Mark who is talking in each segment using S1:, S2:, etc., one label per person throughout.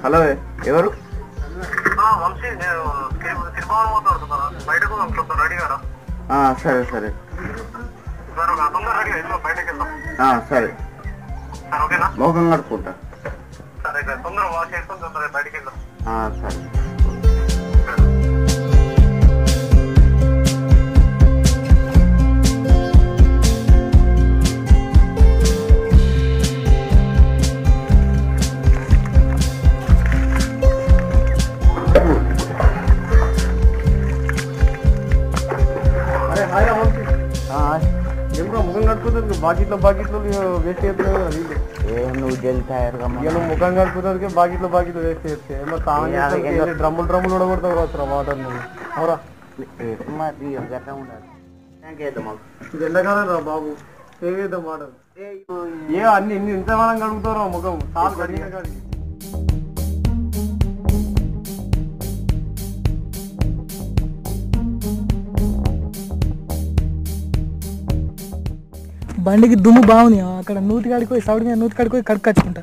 S1: Hello ఎవరు? సరే సరే సరే మోకం కడుక్కుంటా. సరే ముఖం కడుపుతుంది బాకెట్లో వేస్ట్ చేస్తున్నావు కదా వీళ్ళు. నువ్వు గెలుతాయరుగా నువ్వు ముఖం కడుపుతుంది బాకెట్లో వేస్ట్ చేస్తే డ్రమ్ములు కూడా కొడతావు కావచ్చు వాటర్ నువ్వు అవురా. గట్లా ఉండాలి ఎండాకాలం రా బాబు సేవేద్దాం వాటర్ అన్ని ఇంతమానం కడుగుతావు ముఖం సార్ కడిగిన కాడికి.
S2: బండికి దుమ్ము బాగుంది అక్కడ నూతి కాడిపోయి సౌడి మీద నూతి కాడిపోయి కడుక్కొచ్చుకుంటా.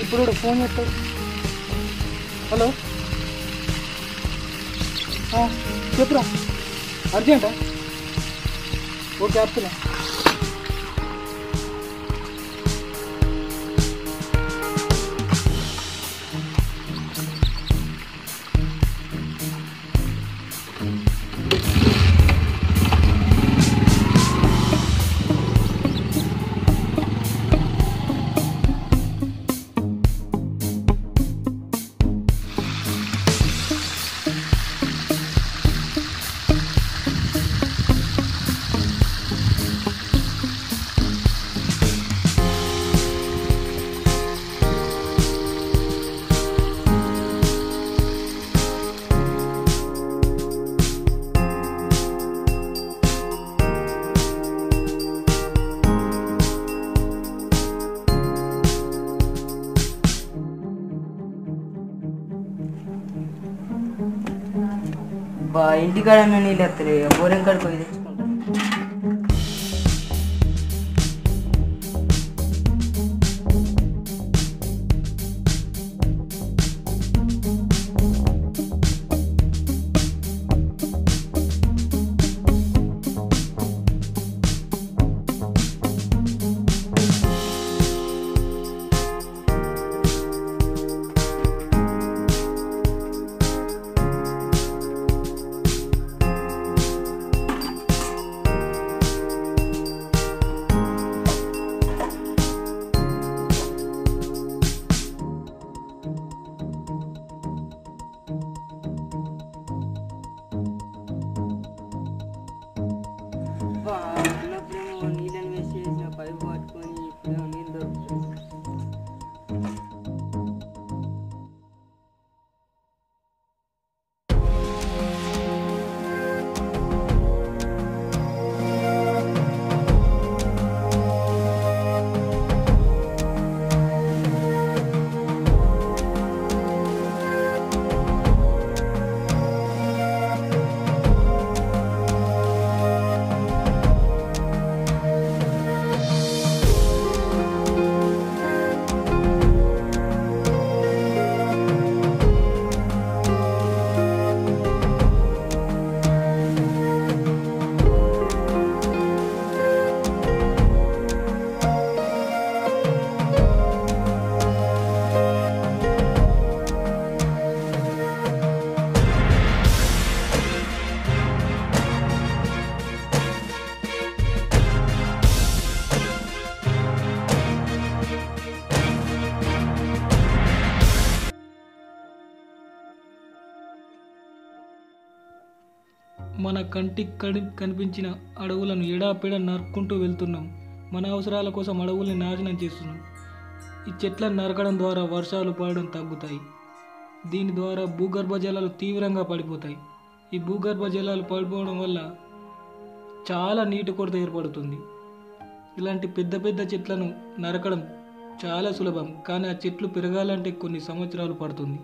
S2: ఇప్పుడు ఫోన్ చేస్తాడు. హలో చెప్పురా అర్జెంటా? ఓకే వస్తున్నా.
S3: ఇంటికాడ నీళ్ళు వస్తారు బోరింగ్ కాడికి పోయి తెచ్చుకుంటాను.
S2: మన కంటికి కనిపించిన అడవులను ఎడాపెడ నరుక్కుంటూ వెళ్తున్నాం. మన అవసరాల కోసం అడవుల్ని నాశనం చేస్తున్నాం. ఈ చెట్లను నరకడం ద్వారా వర్షాలు పడడం తగ్గుతాయి. దీని ద్వారా భూగర్భ జలాలు తీవ్రంగా పడిపోతాయి. ఈ భూగర్భ జలాలు పడిపోవడం వల్ల చాలా నీటి కొరత ఏర్పడుతుంది. ఇలాంటి పెద్ద పెద్ద చెట్లను నరకడం చాలా సులభం, కానీ ఆ చెట్లు పెరగాలంటే కొన్ని సంవత్సరాలు పడుతుంది.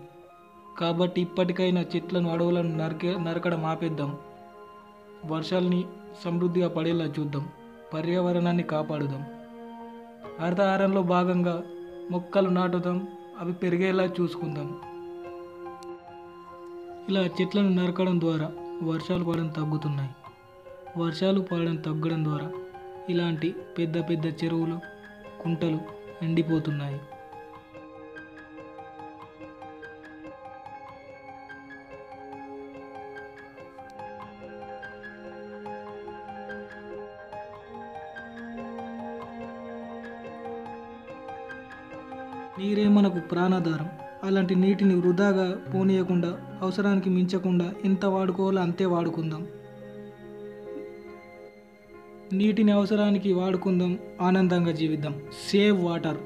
S2: కాబట్టి ఇప్పటికైనా చెట్లను అడవులను నరకడం ఆపేద్దాం. వర్షాలని సమృద్ధిగా పడేలా చూద్దాం. పర్యావరణాన్ని కాపాడుదాం. హరితహారంలో భాగంగా మొక్కలు నాటుదాం, అవి పెరిగేలా చూసుకుందాం. ఇలా చెట్లను నరకడం ద్వారా వర్షాలు పడడం తగ్గుతున్నాయి. వర్షాలు పడడం తగ్గడం ద్వారా ఇలాంటి పెద్ద పెద్ద చెరువులు, కుంటలు ఎండిపోతున్నాయి. నీరే మనకు ప్రాణాధారం. అలాంటి నీటిని వృధాగా పోనీయకుండా, అవసరానికి మించకుండా ఎంత వాడుకోవాలో అంతే వాడుకుందాం. నీటిని అవసరానికి వాడుకుందాం, ఆనందంగా జీవిద్దాం. Save water.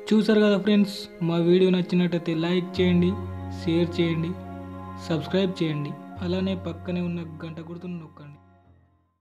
S2: చూసారు కదా ఫ్రెండ్స్, మా వీడియో నచ్చినట్టయితే లైక్ చేయండి, షేర్ చేయండి, సబ్స్క్రైబ్ చేయండి. అలానే పక్కనే ఉన్న గంట గుర్తును నొక్కండి.